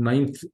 9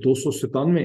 297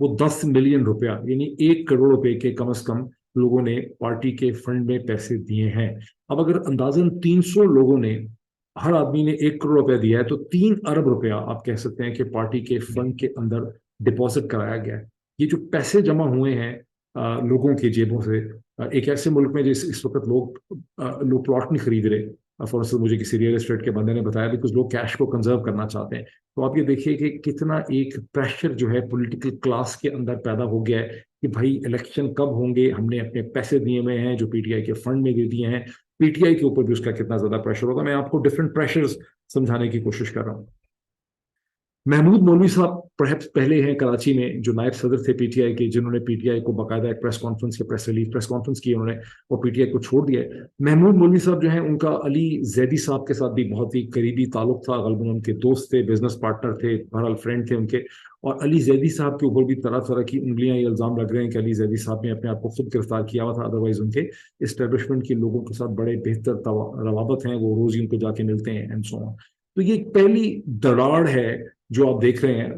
وہ 10 ملین روپیہ یعنی 1 کروڑ روپے کے کم از کم لوگوں نے پارٹی کے فنڈ میں پیسے دیے ہیں. اب اگر اندازاً 300 لوگوں نے ہر آدمی نے 1 کروڑ روپیہ دیا ہے تو 3 ارب روپیہ آپ کہہ سکتے ہیں کہ پارٹی کے فنڈ کے اندر ڈپازٹ کرایا گیا ہے. یہ جو پیسے جمع ہوئے ہیں لوگوں کی جیبوں سے ایک ایسے ملک میں جس اس وقت لوگ پلاٹ نہیں خرید رہے. فار انسٹنس مجھے کسی ریئل اسٹیٹ کے بندے نے بتایا بیکاز لوگ کیش کو کنزرو کرنا چاہتے ہیں. تو آپ یہ دیکھیے کہ کتنا ایک پریشر جو ہے پولیٹیکل کلاس کے اندر پیدا ہو گیا ہے کہ بھائی الیکشن کب ہوں گے, ہم نے اپنے پیسے دیے ہوئے ہیں جو پی ٹی آئی کے فنڈ میں دے دیے ہیں, پی ٹی آئی کے اوپر بھی اس کا کتنا زیادہ پریشر ہوگا. میں آپ کو ڈفرنٹ پریشرز سمجھانے کی کوشش کر رہا ہوں. محمود مولوی صاحب پرہیپس پہلے ہیں کراچی میں جو نائب صدر تھے پی ٹی آئی کے, جنہوں نے پی ٹی آئی کو باقاعدہ ایک پریس کانفرنس کی انہوں نے اور پی ٹی آئی کو چھوڑ دیا ہے. محمود مولوی صاحب جو ہیں ان کا علی زیدی صاحب کے ساتھ بھی بہت ہی قریبی تعلق تھا, غالباً ان کے دوست تھے, بزنس پارٹنر تھے, بہرحال فرینڈ تھے ان کے. اور علی زیدی صاحب کے اوپر بھی طرح طرح کی انگلیاں یہ الزام لگ رہے ہیں کہ علی زیدی صاحب نے اپنے آپ کو خود گرفتار کیا ہوا تھا, ادروائز ان کے اسٹیبلشمنٹ کے لوگوں کے ساتھ بڑے بہتر روابط ہیں, وہ روز ہی ان کو جا کے ملتے ہیں اینڈ سو آن. تو یہ پہلی دراڑ ہے جو آپ دیکھ رہے ہیں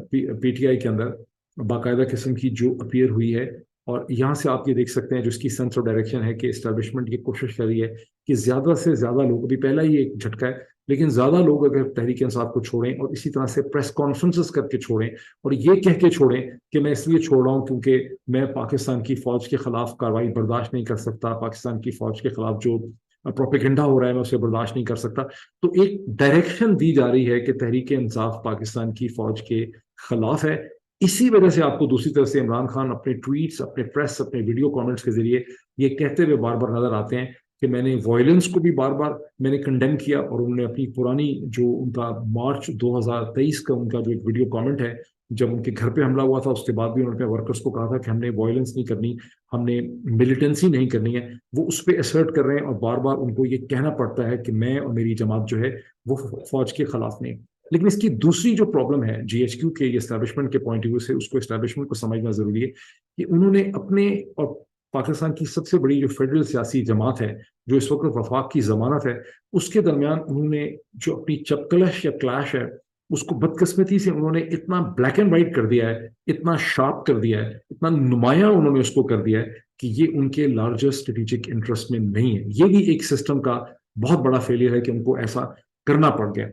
پی ٹی آئی کے اندر باقاعدہ قسم کی جو اپیئر ہوئی ہے. اور یہاں سے آپ یہ دیکھ سکتے ہیں جو اس کی سینس آف ڈائریکشن ہے کہ اسٹیبلشمنٹ یہ کوشش کر رہی ہے کہ زیادہ سے زیادہ لوگ, ابھی پہلا ہی ایک جھٹکا ہے لیکن زیادہ لوگ اگر تحریک انصاف کو چھوڑیں اور اسی طرح سے پریس کانفرنسز کر کے چھوڑیں اور یہ کہہ کے چھوڑیں کہ میں اس لیے چھوڑ رہا ہوں کیونکہ میں پاکستان کی فوج کے خلاف کارروائی برداشت نہیں کر سکتا, پاکستان کی فوج کے خلاف جو پروپیگنڈا ہو رہا ہے میں اسے برداشت نہیں کر سکتا. تو ایک ڈائریکشن دی جا رہی ہے کہ تحریک انصاف پاکستان کی فوج کے خلاف ہے. اسی وجہ سے آپ کو دوسری طرف سے عمران خان اپنے ٹویٹس, اپنے پریس, اپنے ویڈیو کامنٹس کے ذریعے یہ کہتے ہوئے بار بار نظر آتے ہیں کہ میں نے وائلنس کو بھی بار بار میں نے کنڈیم کیا. اور انہوں نے اپنی پرانی جو ان کا مارچ 2023 کا ان کا جو ایک ویڈیو کامنٹ ہے جب ان کے گھر پہ حملہ ہوا تھا اس کے بعد بھی انہوں نے ورکرز کو کہا تھا کہ ہم نے وائلنس نہیں کرنی, ہم نے ملیٹنسی نہیں کرنی ہے, وہ اس پہ اسرٹ کر رہے ہیں اور بار بار ان کو یہ کہنا پڑتا ہے کہ میں اور میری جماعت جو ہے وہ فوج کے خلاف نہیں. لیکن اس کی دوسری جو پرابلم ہے جی ایچ کیو کے یہ اسٹیبلشمنٹ کے پوائنٹ آف ویو سے, اس کو اسٹیبلشمنٹ کو سمجھنا ضروری ہے کہ انہوں نے اپنے اور پاکستان کی سب سے بڑی جو فیڈرل سیاسی جماعت ہے جو اس وقت وفاق کی ضمانت ہے اس کے درمیان انہوں نے جو اپنی چپکلش یا کلیش ہے اس کو بدقسمتی سے انہوں نے اتنا بلیک اینڈ وائٹ کر دیا ہے, اتنا شارپ کر دیا ہے, اتنا نمایاں انہوں نے اس کو کر دیا ہے کہ یہ ان کے لارجر اسٹریٹجک انٹرسٹ میں نہیں ہے. یہ بھی ایک سسٹم کا بہت بڑا فیلئر ہے کہ ان کو ایسا کرنا پڑ گیا.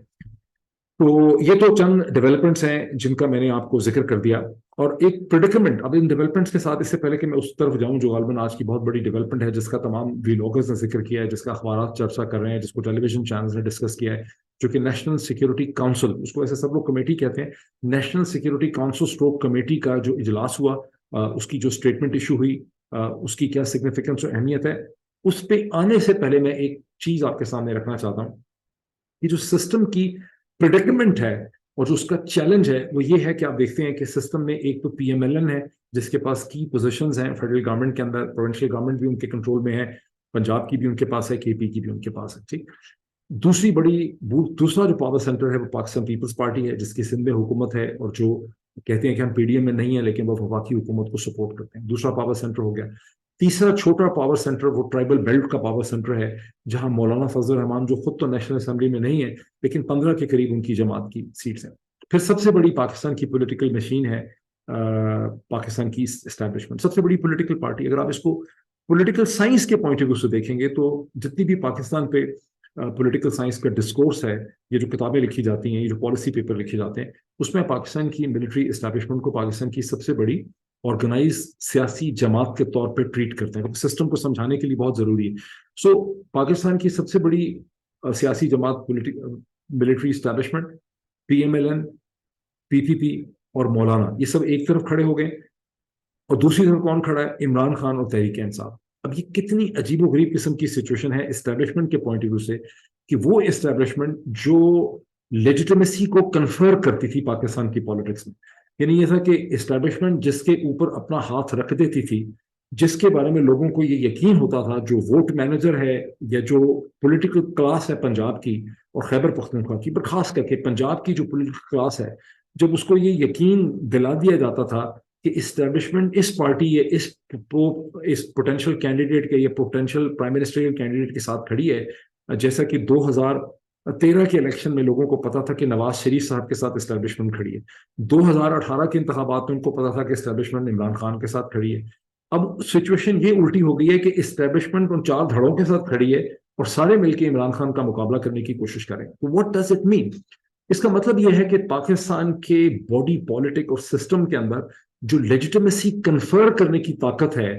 تو یہ تو چند ڈیولپمنٹس ہیں جن کا میں نے آپ کو ذکر کر دیا. اور ایک پریڈکمنٹ اب ان ڈیولپمنٹس کے ساتھ, اس سے پہلے کہ میں اس طرف جاؤں جو غالباً آج کی بہت بڑی ڈیولپمنٹ ہے جس کا تمام ویلاگرز نے ذکر کیا ہے, جس کا اخبارات چرچا کر رہے ہیں, جس کو ٹیلی ویژن چینلز نے ڈسکس کیا ہے, جو کہ نیشنل سیکورٹی کاؤنسل, اس کو ایسے سب لوگ کمیٹی کہتے ہیں, national security council stroke committee کا جو اجلاس ہوا, اس کی جو اسٹیٹمنٹ ایشو ہوئی, اس کی کیا سگنیفیکینس اور اہمیت ہے, اس پہ آنے سے پہلے میں ایک چیز آپ کے سامنے رکھنا چاہتا ہوں. یہ جو سسٹم کی پریڈکمنٹ ہے اور جو اس کا چیلنج ہے وہ یہ ہے کہ آپ دیکھتے ہیں کہ سسٹم میں ایک تو پی ایم ایل این ہے جس کے پاس کی پوزیشنز ہیں فیڈرل گورنمنٹ کے اندر, پروونشل گورنمنٹ بھی ان کے کنٹرول میں ہے, پنجاب کی بھی ان کے پاس ہے, کے پی کی بھی ان کے پاس ہے. ٹھیک, دوسرا جو پاور سینٹر ہے وہ پاکستان پیپلز پارٹی ہے جس کی سندھ میں حکومت ہے اور جو کہتے ہیں کہ ہم پی ڈی ایم میں نہیں ہیں لیکن وہ وفاقی حکومت کو سپورٹ کرتے ہیں. دوسرا پاور سینٹر ہو گیا. تیسرا چھوٹا پاور سینٹر وہ ٹرائبل بیلٹ کا پاور سینٹر ہے جہاں مولانا فضل الرحمان جو خود تو نیشنل اسمبلی میں نہیں ہے لیکن 15 کے قریب ان کی جماعت کی سیٹس ہیں. پھر سب سے بڑی پاکستان کی پولیٹیکل مشین ہے پاکستان کی اسٹیبلشمنٹ, سب سے بڑی پولیٹیکل پارٹی. اگر آپ اس کو پولیٹیکل سائنس کے پوائنٹ آف ویو سے دیکھیں گے تو جتنی بھی پاکستان پہ پولیٹیکل سائنس کا ڈسکورس ہے, یہ جو کتابیں لکھی جاتی ہیں, یہ جو پالیسی پیپر لکھے جاتے ہیں, اس میں پاکستان کی ملٹری اسٹیبلشمنٹ کو پاکستان کی سب سے بڑی آرگنائز سیاسی جماعت کے طور پہ ٹریٹ کرتے ہیں. سسٹم کو سمجھانے کے لیے بہت ضروری ہے. سو پاکستان کی سب سے بڑی سیاسی جماعت military establishment, P M L N, P P P اور مولانا, یہ سب ایک طرف کھڑے ہو گئے اور دوسری طرف کون کھڑا ہے؟ عمران خان اور تحریک انصاف. اب یہ کتنی عجیب و غریب قسم کی سچویشن ہے اسٹیبلشمنٹ کے پوائنٹ آف ویو سے کہ وہ اسٹیبلشمنٹ جو لیجیٹمیسی کو کنفر کرتی تھی پاکستان کی پالیٹکس میں, یعنی یہ تھا کہ اسٹیبلشمنٹ جس کے اوپر اپنا ہاتھ رکھ دیتی تھی, جس کے بارے میں لوگوں کو یہ یقین ہوتا تھا, جو ووٹ مینیجر ہے یا جو پولیٹیکل کلاس ہے پنجاب کی اور خیبر پختونخوا کی, پر خاص کر کے پنجاب کی جو پولیٹیکل کلاس ہے, جب اس کو یہ یقین دلا دیا جاتا تھا کہ اسٹیبلشمنٹ اس پارٹی یا اس پوٹینشیل کینڈیڈیٹ کے یا پوٹینشیل پرائم منسٹریل کینڈیڈیٹ کے ساتھ کھڑی ہے, جیسا کہ 2000 13 کے الیکشن میں لوگوں کو پتا تھا کہ نواز شریف صاحب کے ساتھ اسٹیبلشمنٹ کھڑی ہے. 2018 کے انتخابات میں ان کو پتا تھا کہ اسٹیبلشمنٹ عمران خان کے ساتھ کھڑی ہے. اب سچویشن یہ الٹی ہو گئی ہے کہ اسٹیبلشمنٹ ان 4 دھڑوں کے ساتھ کھڑی ہے اور سارے مل کے عمران خان کا مقابلہ کرنے کی کوشش کریں. تو واٹ ڈز اٹ مین؟ اس کا مطلب یہ ہے کہ پاکستان کے باڈی پالیٹک اور سسٹم کے اندر جو لیجیٹمیسی کنفر کرنے کی طاقت ہے،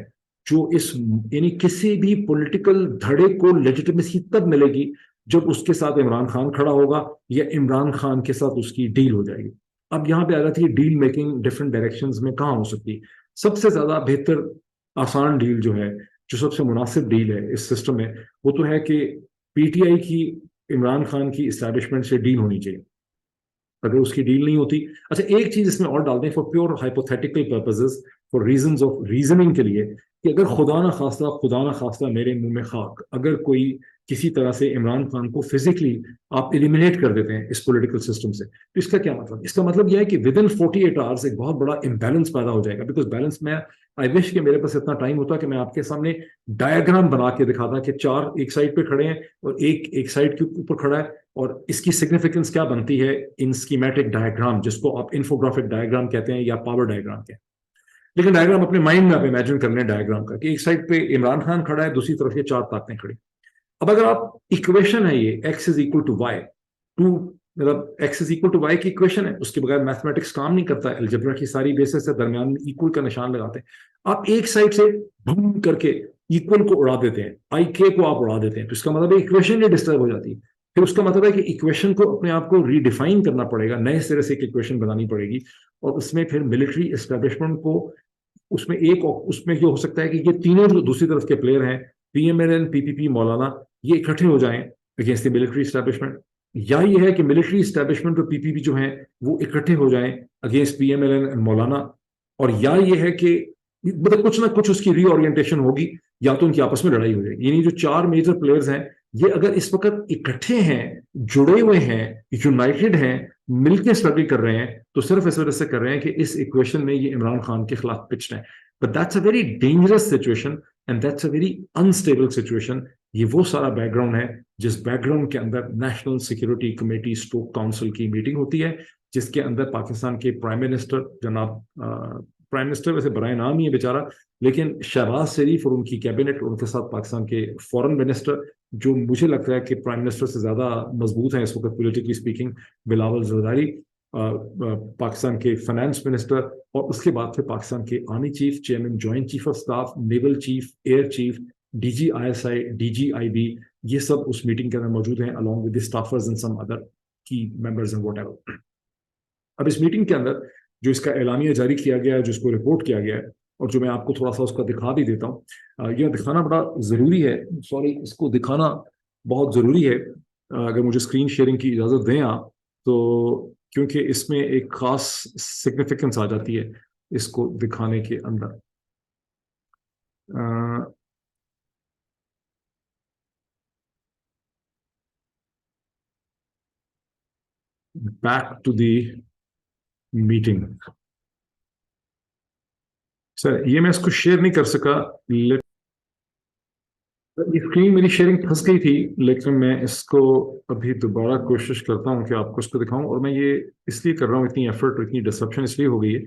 جو اس یعنی کسی بھی پولیٹیکل دھڑے کو لیجیٹمیسی تب ملے گی جب اس کے ساتھ عمران خان کھڑا ہوگا یا عمران خان کے ساتھ اس کی ڈیل ہو جائے گی. اب یہاں پہ آ جاتی ہے ڈیل میکنگ ڈفرینٹ ڈائریکشنز میں کہاں ہو سکتی ہے. سب سے زیادہ بہتر آسان ڈیل جو ہے، جو سب سے مناسب ڈیل ہے اس سسٹم میں، وہ تو ہے کہ پی ٹی آئی کی عمران خان کی اسٹیبلشمنٹ سے ڈیل ہونی چاہیے. اگر اس کی ڈیل نہیں ہوتی، اچھا ایک چیز اس میں اور ڈال دیں for pure hypothetical purposes, for reasons of reasoning کے لیے، کہ اگر خدا نہ خواستہ میرے منہ میں خاک، اگر کوئی کسی طرح سے عمران خان کو فزیکلی آپ ایلیمینیٹ کر دیتے ہیں اس پولیٹیکل سسٹم سے، تو اس کا کیا مطلب؟ اس کا مطلب یہ ہے کہ ود ان 48 آورس ایک بہت بڑا امبیلنس پیدا ہو جائے گا. بیکاز بیلنس میں آئی وش کہ میرے پاس اتنا ٹائم ہوتا کہ میں آپ کے سامنے ڈائیگرام بنا کے دکھاتا کہ 4 ایک سائڈ پہ کھڑے ہیں اور ایک سائڈ کے اوپر کھڑا ہے، اور اس کی سگنیفیکنس کیا بنتی ہے ان اسکیمیٹک ڈائیگرام، جس کو آپ انفوگرافک ڈائیگرام کہتے ہیں یا پاور ڈائیگرام کہتے ہیں. لیکن ڈائیگرام اپنے مائنڈ میں آپ امیجن کر لیں ڈائیگرام کا کہ ایک سائڈ پہ عمران خان کھڑا ہے، دوسری طرف یہ 4 طاقتیں کھڑی. اب اگر آپ اکویشن ہے یہ X is equal to Y, مطلب X is equal to Y کی اکویشن ہے، اس کے بغیر میتھمیٹکس کام نہیں کرتا ہے. الجبرا کی ساری بیسس سے درمیان میں ایکول کا نشان لگاتے ہیں. آپ ایک سائڈ سے بھم کر کے ایکول کو اڑا دیتے ہیں، آئی کے کو آپ اڑا دیتے ہیں، تو اس کا مطلب ہے اکویشن یہ ڈسٹرب ہو جاتی ہے. پھر اس کا مطلب ہے کہ اکویشن کو اپنے آپ کو ری ڈیفائن کرنا پڑے گا، نئے سرے سے ایک اکویشن بنانی پڑے گی، اور اس میں پھر ملٹری اسٹیبلشمنٹ کو اس میں یہ ہو سکتا ہے کہ یہ تینوں جو دوسری طرف کے پلیئر ہیں، پی M L N, P P پی، مولانا، یہ اکٹھے ہو جائیں اگینسٹ دی ملٹری اسٹیبلشمنٹ، یا یہ ہے کہ ملٹری اسٹیبلشمنٹ اور پی پی پی جو ہیں وہ اکٹھے ہو جائیں against P M L N مولانا، اور یا یہ ہے کہ مطلب کچھ نہ کچھ اس کی ری اورینٹیشن ہوگی، یا تو ان کی آپس میں لڑائی ہو جائے گی. یعنی جو 4 میجر پلیئرز ہیں یہ اگر اس وقت اکٹھے ہیں، جڑے ہوئے ہیں، یونائٹڈ ہیں، مل کے اسٹرگل کر رہے ہیں، تو صرف اس وجہ سے کر رہے ہیں کہ اس ایکویشن میں یہ عمران خان کے خلاف پچڈ ہیں. But that's a very dangerous situation and that's a very unstable situation. یہ وہ سارا بیک گراؤنڈ ہے جس بیک گراؤنڈ کے اندر national security committee stroke council کی میٹنگ ہوتی ہے، جس کے اندر پاکستان کے پرائم منسٹر جناب پرائم منسٹر ویسے برائے نام ہی ہے بیچارہ، لیکن شہباز شریف اور ان کی کیبنٹ، اور ان کے ساتھ پاکستان کے فورن منسٹر، جو مجھے لگتا ہے کہ پرائم منسٹر سے زیادہ مضبوط ہیں اس وقت پولیٹیکلی اسپیکنگ، بلاول زرداری، پاکستان کے فائنانس منسٹر، اور اس کے بعد پھر پاکستان کے army chief, chairman joint chief of staff, naval chief, air chief, D G I S I, D G I B, یہ سب اس میٹنگ کے اندر موجود ہیں along with the staffers and some other key members and whatever. اب اس meeting کے اندر جو اس کا اعلامیہ جاری کیا گیا ہے، جو اس کو رپورٹ کیا گیا ہے، اور جو میں آپ کو تھوڑا سا اس کا دکھا بھی دیتا ہوں، یہ دکھانا بڑا ضروری ہے، اس کو دکھانا بہت ضروری ہے. اگر مجھے اسکرین شیئرنگ کی اجازت دیں آپ تو، کیونکہ اس میں ایک خاص سگنیفیکنس آ جاتی ہے اس کو دکھانے کے اندر. Back to the meeting. Sir یہ میں اس کو شیئر نہیں کر سکا، اسکرین میری شیئرنگ پھنس گئی تھی، لیکن میں اس کو ابھی دوبارہ کوشش کرتا ہوں کہ آپ کو اس کو دکھاؤں. اور میں یہ اس لیے کر رہا ہوں، اتنی ایفرٹ اور اتنی ڈسرپشن اس لیے ہو گئی ہے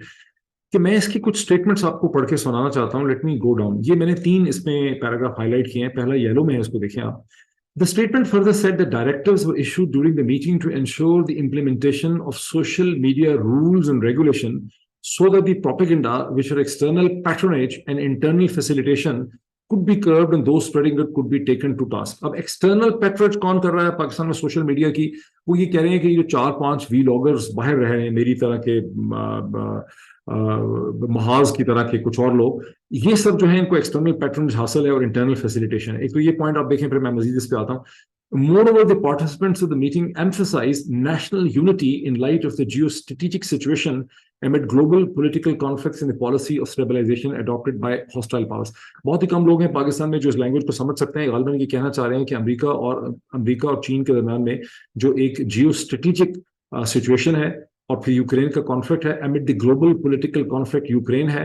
کہ میں اس کی کچھ اسٹیٹمنٹس آپ کو پڑھ کے سنانا چاہتا ہوں. Let me go down. یہ میں نے 3 اس میں پیراگراف ہائی لائٹ کیے ہیں. پہلا یلو میں ہے، اس کو دیکھیں آپ. The statement further said that directives were issued during the meeting to ensure the implementation of social media rules and regulation so that the propaganda, which are external patronage and internal facilitation, could be curbed and those spreading it could be taken to task. اب external patronage کون کر رہا ہے پاکستان میں social media کی؟ وہ یہ کہہ رہے ہیں کہ یہ 4-5 وی لاگرز باہر رہے ہیں، میری طرح کے محاذ کی طرح کے کچھ اور لوگ، یہ سب جو ہیں ان کو ایکسٹرنل پیٹرنج حاصل ہے اور انٹرنل فیسیلیٹیشن ہے. ایک تو یہ پوائنٹ آپ دیکھیں، پھر میں مزید اس پہ آتا ہوں. Moreover, the participants of the meeting emphasized national unity in light of the geostrategic situation amid global political conflicts and the policy of stabilization adopted by hostile powers. بہت ہی کم لوگ ہیں پاکستان میں جو اس لینگویج کو سمجھ سکتے ہیں. غالباً یہ کہنا چاہ رہے ہیں کہ امریکہ اور چین کے درمیان میں جو ایک جیو اسٹریٹجک سچویشن ہے، اور پھر یوکرین کا کانفلکٹ ہے، amid the global political conflict Ukraine ہے،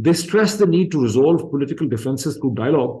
They stress the need to resolve political differences through dialogue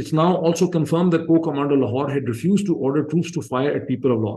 It's now also confirmed that Co-Commander Lahore had refused to order troops to fire at people of law.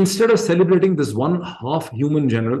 Instead of celebrating this one half human general,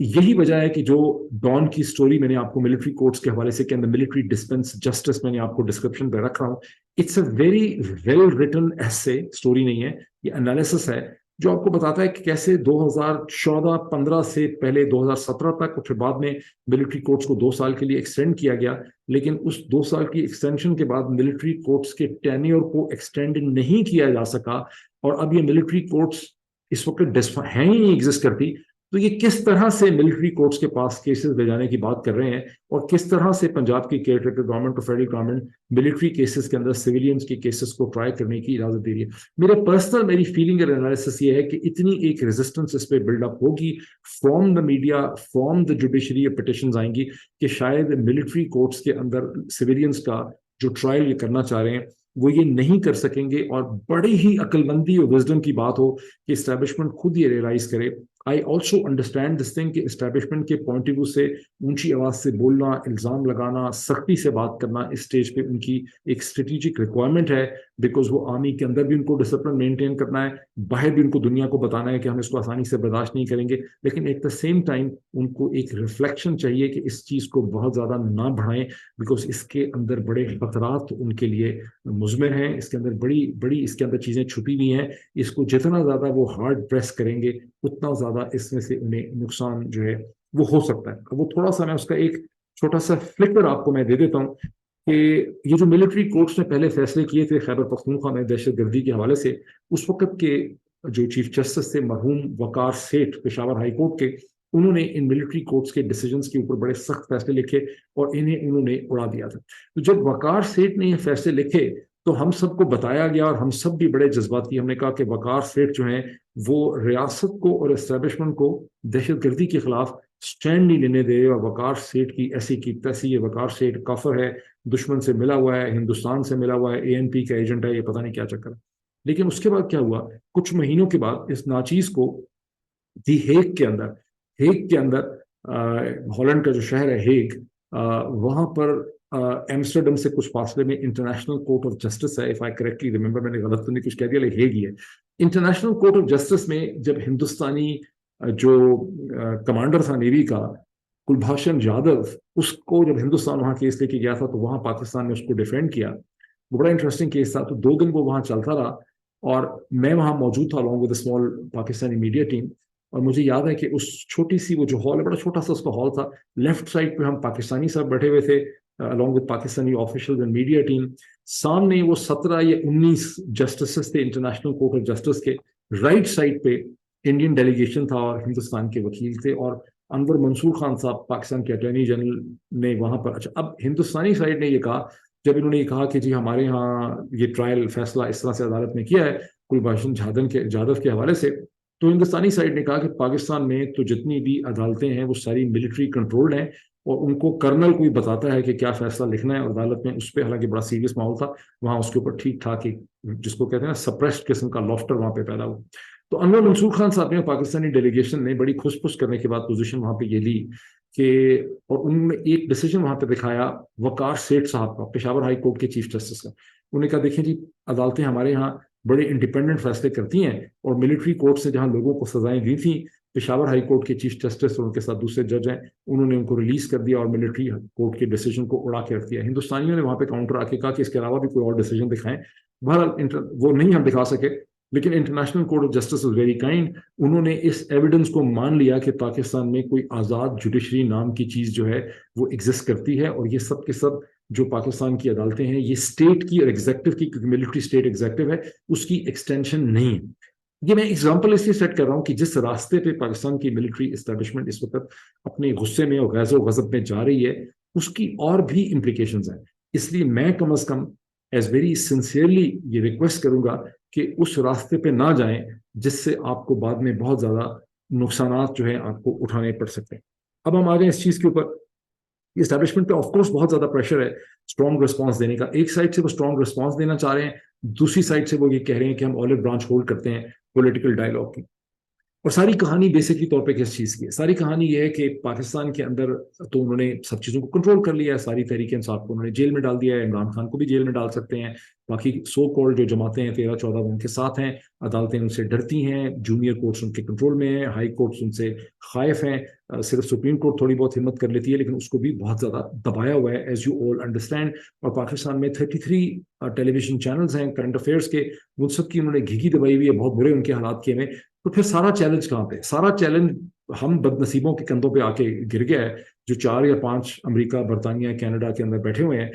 یہی وجہ ہے کہ جو Dawn کی story میں نے آپ کو ملٹری کورٹس کے حوالے سے کہ ملٹری ڈسپنس جسٹس میں نے آپ کو ڈسکرپشن پہ رکھ رہا ہوں. It's a very well written essay, story نہیں ہے، یہ انالیسس ہے جو آپ کو بتاتا ہے کہ کیسے 2014-15 سے پہلے 2017 تک اور پھر بعد میں ملٹری کورٹس کو 2 سال کے لیے ایکسٹینڈ کیا گیا، لیکن اس 2 سال کی ایکسٹینشن کے بعد ملٹری کورٹس کے ٹینیور کو ایکسٹینڈ نہیں کیا جا سکا، اور اب یہ ملٹری کورٹس اس وقت ہیں ہی نہیں ایگزسٹ کرتی. تو یہ کس طرح سے ملٹری کورٹس کے پاس کیسز لے جانے کی بات کر رہے ہیں، اور کس طرح سے پنجاب کی کیئر ٹیکر گورنمنٹ اور فیڈرل گورنمنٹ ملٹری کیسز کے اندر سویلینز کے کیسز کو ٹرائی کرنے کی اجازت دے رہی ہے. میری فیلنگ اور انالیسس یہ ہے کہ اتنی ایک ریزسٹنس اس پہ بلڈ اپ ہوگی from the media, from the judiciary, petitions آئیں گی کہ شاید ملٹری کورٹس کے اندر سویلینز کا جو ٹرائل یہ کرنا چاہ رہے ہیں وہ یہ نہیں کر سکیں گے. اور بڑی ہی عقل مندی اور وزڈم کی بات ہو کہ اسٹیبلشمنٹ خود یہ ریئلائز کرے. I also understand this thing کہ اسٹیبلشمنٹ کے پوائنٹ آف ویو سے اونچی آواز سے بولنا، الزام لگانا، سختی سے بات کرنا اس اسٹیج پہ ان کی ایک اسٹریٹجک ریکوائرمنٹ ہے، بیکاز وہ آرمی کے اندر بھی ان کو ڈسپلن مینٹین کرنا ہے، باہر بھی ان کو دنیا کو بتانا ہے کہ ہم اس کو آسانی سے برداشت نہیں کریں گے. لیکن ایٹ دا سیم ٹائم ان کو ایک ریفلیکشن چاہیے کہ اس چیز کو بہت زیادہ نہ بڑھائیں، بیکاز اس کے اندر بڑے خطرات ان کے لیے مضمر ہیں. اس کے اندر بڑی اس کے اندر چیزیں چھپی ہوئی ہیں. اس کو جتنا زیادہ وہ ہارڈ پریس کریں گے اتنا زیادہ اس میں سے انہیں نقصان جو ہے وہ ہو سکتا ہے. وہ تھوڑا سا میں اس کا ایک چھوٹا سا فلکر آپ کو میں دے دیتا ہوں کہ یہ جو ملٹری کورٹس نے پہلے فیصلے کیے تھے خیبر پختونخوا میں دہشت گردی کے حوالے سے، اس وقت کے جو چیف جسٹس تھے مرحوم وقار سیٹھ پشاور ہائی کورٹ کے، انہوں نے ان ملٹری کورٹس کے ڈیسیجنز کے اوپر بڑے سخت فیصلے لکھے اور انہوں نے اڑا دیا تھا. تو جب وقار سیٹھ نے یہ فیصلے لکھے تو ہم سب کو بتایا گیا اور ہم سب بھی بڑے جذباتی، ہم نے کہا کہ وقار سیٹھ جو ہیں وہ ریاست کو اور اسٹیبلشمنٹ کو دہشت گردی کے خلاف سٹینڈ نہیں لینے دے، اور وقار سیٹھ کی ایسی کی تیسی ہے، وقار سیٹھ کافر ہے، دشمن سے ملا ہوا ہے، ہندوستان سے ملا ہوا ہے، ANP کا ایجنٹ ہے، یہ پتہ نہیں کیا چکر ہے. لیکن اس کے بعد کیا ہوا، کچھ مہینوں کے بعد اس ناچیز کو دی ہیگ کے اندر ہالینڈ کا جو شہر ہے ہیگ، وہاں پر ایمسٹرڈم سے کچھ فاصلے میں انٹرنیشنل کورٹ آف جسٹس ہے. اف آئی کریکٹلی ریمبر، میں نے غلط تو نہیں کچھ کہہ دیا، لیکن ہیگ ہی ہے. انٹرنیشنل کورٹ آف جسٹس میں جب ہندوستانی جو کمانڈر تھا نیوی کا کلبھاشن یادو، اس کو جب ہندوستان وہاں کیس لے کے گیا تھا تو وہاں پاکستان نے اس کو ڈیفینڈ کیا. وہ بڑا انٹرسٹنگ کیس تھا. تو 2 دن وہ وہاں چلتا رہا اور میں وہاں موجود تھا along with a small Pakistani media team. اور مجھے یاد ہے کہ اس چھوٹی سی وہ جو ہال ہے، بڑا چھوٹا سا اس کا ہال تھا، لیفٹ سائڈ پہ ہم پاکستانی صاحب بیٹھے ہوئے تھے along with Pakistani officials and media team. سامنے وہ 17 یا 19 جسٹسز تھے انٹرنیشنل کورٹ آف جسٹس کے. رائٹ سائڈ پہ انڈین ڈیلیگیشن تھا اور ہندوستان کے وکیل تھے، اور انور منصور خان صاحب پاکستان کے اٹارنی جنرل نے وہاں پر. اچھا، اب ہندوستانی سائڈ نے یہ کہا، جب انہوں نے یہ کہا کہ جی ہمارے ہاں یہ ٹرائل فیصلہ اس طرح سے عدالت نے کیا ہے کلبھاشن جادو کے حوالے سے، تو ہندوستانی سائڈ نے کہا کہ پاکستان میں تو جتنی بھی عدالتیں ہیں وہ ساری ملٹری کنٹرولڈ ہیں، اور ان کو کرنل کوئی بتاتا ہے کہ کیا فیصلہ لکھنا ہے، اور عدالت میں اس پہ حالانکہ بڑا سیریس ماحول تھا وہاں، اس کے اوپر ٹھیک ٹھاک جس کو کہتے ہیں نا سپریسڈ قسم کا لافٹر وہاں پہ پیدا ہوا. تو انور منصور خان صاحب نے، پاکستانی ڈیلیگیشن نے بڑی کھس پھس کرنے کے بعد پوزیشن وہاں پہ یہ لی کہ، اور انہوں نے ایک ڈیسیجن وہاں پہ دکھایا وقار سیٹھ صاحب کا، پشاور ہائی کورٹ کے چیف جسٹس کا. انہوں نے کہا دیکھیں جی عدالتیں ہمارے ہاں بڑے انڈیپینڈنٹ فیصلے کرتی ہیں، اور ملٹری کورٹ سے جہاں لوگوں کو سزائیں دی تھیں، پشاور ہائی کورٹ کے چیف جسٹس اور ان کے ساتھ دوسرے جج ہیں، انہوں نے ان کو ریلیز کر دیا اور ملٹری کورٹ کے ڈیسیجن کو اڑا کے رکھ دیا. ہندوستانیوں نے وہاں پہ کاؤنٹر آ کے کہا کہ اس کے علاوہ بھی کوئی اور ڈیسیجن دکھائیں. بہرحال وہ نہیں ہم دکھا سکے، لیکن international court of justice is very kind. انہوں نے اس ایویڈنس کو مان لیا کہ پاکستان میں کوئی آزاد جوڈیشری نام کی چیز جو ہے وہ ایگزسٹ کرتی ہے، اور یہ سب کے سب جو پاکستان کی عدالتیں ہیں یہ اسٹیٹ کی اور ایگزیکٹو کی، کیونکہ ملٹری اسٹیٹ ایگزیکٹو ہے، اس کی ایکسٹینشن نہیں. یہ میں ایگزامپل اس لیے سیٹ کر رہا ہوں کہ جس راستے پہ پاکستان کی ملٹری اسٹیبلشمنٹ اس وقت اپنے غصے میں اور غیظ و غضب میں جا رہی ہے، اس کی اور بھی امپلیکیشنز ہیں. اس لیے میں کم از کم ایز ویری سنسیئرلی یہ ریکویسٹ کروں گا کہ اس راستے پہ نہ جائیں جس سے آپ کو بعد میں بہت زیادہ نقصانات جو ہیں آپ کو اٹھانے پڑ سکتے ہیں. اب ہم آ گئے اس چیز کے اوپر. اسٹیبلشمنٹ پہ آف کورس بہت زیادہ پریشر ہے اسٹرانگ رسپانس دینے کا. ایک سائڈ سے وہ اسٹرانگ رسپانس دینا چاہ رہے ہیں، دوسری سائڈ سے وہ یہ کہہ رہے ہیں کہ ہم اولو برانچ ہولڈ کرتے ہیں پولیٹیکل ڈائلاگ کی. اور ساری کہانی بیسکلی طور پہ کس چیز کی ہے؟ ساری کہانی یہ ہے کہ پاکستان کے اندر تو انہوں نے سب چیزوں کو کنٹرول کر لیا ہے. ساری تحریک انصاف کو انہوں نے جیل میں ڈال دیا ہے، عمران خان کو بھی جیل میں ڈال سکتے ہیں، باقی سو کالڈ جو جماعتیں ہیں 13-14 وہ ان کے ساتھ ہیں، عدالتیں ان سے ڈرتی ہیں، جونیئر کورٹس ان کے کنٹرول میں ہیں، ہائی کورٹس ان سے خائف ہیں، صرف سپریم کورٹ تھوڑی بہت ہمت کر لیتی ہے لیکن اس کو بھی بہت زیادہ دبایا ہوا ہے ایز یو آل انڈرسٹینڈ. اور پاکستان میں 33 ٹیلی ویژن چینلز ہیں کرنٹ افیئرس کے، ان سب کی انہوں نے گھیگی دبائی ہوئی ہے، بہت برے ان کے حالات کیے ہوئے. تو پھر سارا چیلنج کہاں پہ؟ سارا چیلنج ہم بد نصیبوں کے کندھوں پہ آ کے گر گیا ہے، جو 4 یا 5 امریکہ، برطانیہ، کینیڈا کے اندر بیٹھے ہوئے ہیں.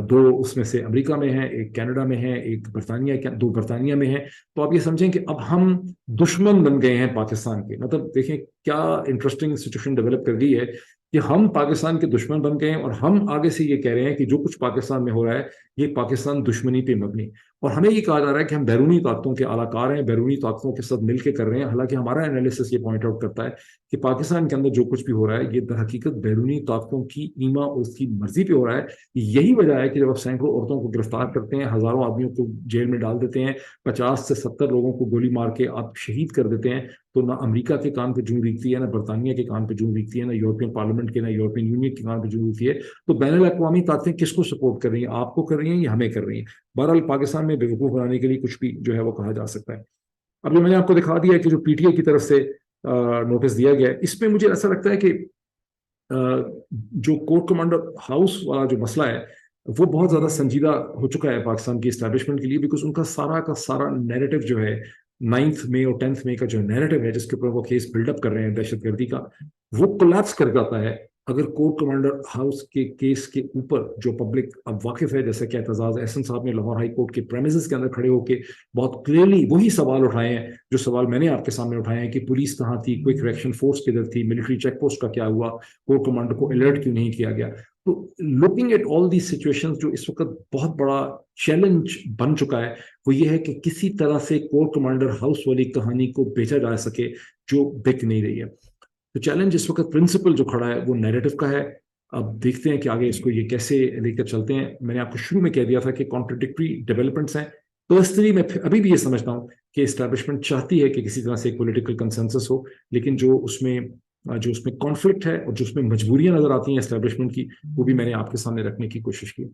2 اس میں سے امریکہ میں ہیں، ایک کینیڈا میں ہے، ایک برطانیہ، 2 برطانیہ میں ہیں. تو آپ یہ سمجھیں کہ اب ہم دشمن بن گئے ہیں پاکستان کے. مطلب دیکھیں کیا انٹرسٹنگ سچویشن ڈیولپ کر گئی ہے کہ ہم پاکستان کے دشمن بن گئے ہیں، اور ہم آگے سے یہ کہہ رہے ہیں کہ جو کچھ پاکستان میں ہو رہا ہے یہ پاکستان دشمنی پہ مبنی. اور ہمیں یہ کہا جا رہا ہے کہ ہم بیرونی طاقتوں کے اعلی کار ہیں، بیرونی طاقتوں کے ساتھ مل کے کر رہے ہیں. حالانکہ ہمارا انالیسس یہ پوائنٹ آؤٹ کرتا ہے کہ پاکستان کے اندر جو کچھ بھی ہو رہا ہے یہ در حقیقت بیرونی طاقتوں کی ایما اور اس کی مرضی پہ ہو رہا ہے. یہی وجہ ہے کہ جب آپ سینکڑوں عورتوں کو گرفتار کرتے ہیں، ہزاروں آدمیوں کو جیل میں ڈال دیتے ہیں، 50 سے 70 لوگوں کو گولی مار کے آپ شہید کر دیتے ہیں، تو نہ امریکہ کے کان پہ جوں ریگتی ہے، نہ برطانیہ کے کان پہ جوں ریگتی ہے، نہ یورپین پارلیمنٹ کے، نہ یورپین یونین کے کان پہ جوں ریگتی ہے. تو بین الاقوامی طاقتیں کس کو سپورٹ کر رہی ہیں؟ آپ کو کر رہی ہیں یا ہمیں کر رہی ہیں؟ بہرحال پاکستان میں بیوقوف بنانے کے لیے کچھ بھی جو ہے وہ کہا جا سکتا ہے. اب جو میں نے آپ کو دکھا دیا ہے کہ جو پی ٹی آئی کی طرف سے نوٹس دیا گیا ہے، اس میں مجھے ایسا لگتا ہے کہ جو کورٹ کمانڈر ہاؤس والا جو مسئلہ ہے وہ بہت زیادہ سنجیدہ ہو چکا ہے پاکستان کی اسٹیبلشمنٹ کے لیے، بیکاز ان کا سارا نیریٹو جو ہے 9 مئی اور 10 مئی کا جو نیریٹو ہے جس کے اوپر وہ کیس بلڈ اپ کر رہے ہیں دہشت گردی کا، وہ کولیپس کر جاتا ہے اگر کورٹ کمانڈر ہاؤس کے کیس کے اوپر جو پبلک اب واقف ہے، جیسا کہ اعتزاز احسن صاحب نے لاہور ہائی کورٹ کے پریمیسز کے اندر کھڑے ہو کے بہت کلیئرلی وہی سوال اٹھائے ہیں جو سوال میں نے آپ کے سامنے اٹھائے ہیں کہ پولیس کہاں تھی، کوئک ریئیکشن فورس کدھر تھی، ملٹری چیک پوسٹ کا کیا ہوا، کورٹ کمانڈر کو الرٹ کیوں نہیں کیا گیا. تو looking at all these situations جو اس وقت بہت بڑا چیلنج بن چکا ہے وہ یہ ہے کہ کسی طرح سے کورٹ کمانڈر ہاؤس والی کہانی کو بیچا جا سکے جو بک نہیں رہی ہے. تو چیلنج اس وقت پرنسپل جو کھڑا ہے وہ نیریٹو کا ہے. اب دیکھتے ہیں کہ آگے اس کو یہ کیسے لے کر چلتے ہیں. میں نے آپ کو شروع میں کہہ دیا تھا کہ کانٹرڈکٹری ڈیولپمنٹس ہیں. پرسنلی میں ابھی بھی یہ سمجھتا ہوں کہ اسٹیبلشمنٹ چاہتی ہے کہ کسی طرح سے ایک پولیٹیکل کنسنسس ہو، لیکن جو اس میں کانفلکٹ ہے اور جو اس میں مجبوریاں نظر آتی ہیں اسٹیبلشمنٹ کی، وہ بھی میں نے آپ کے سامنے رکھنے کی کوشش کی.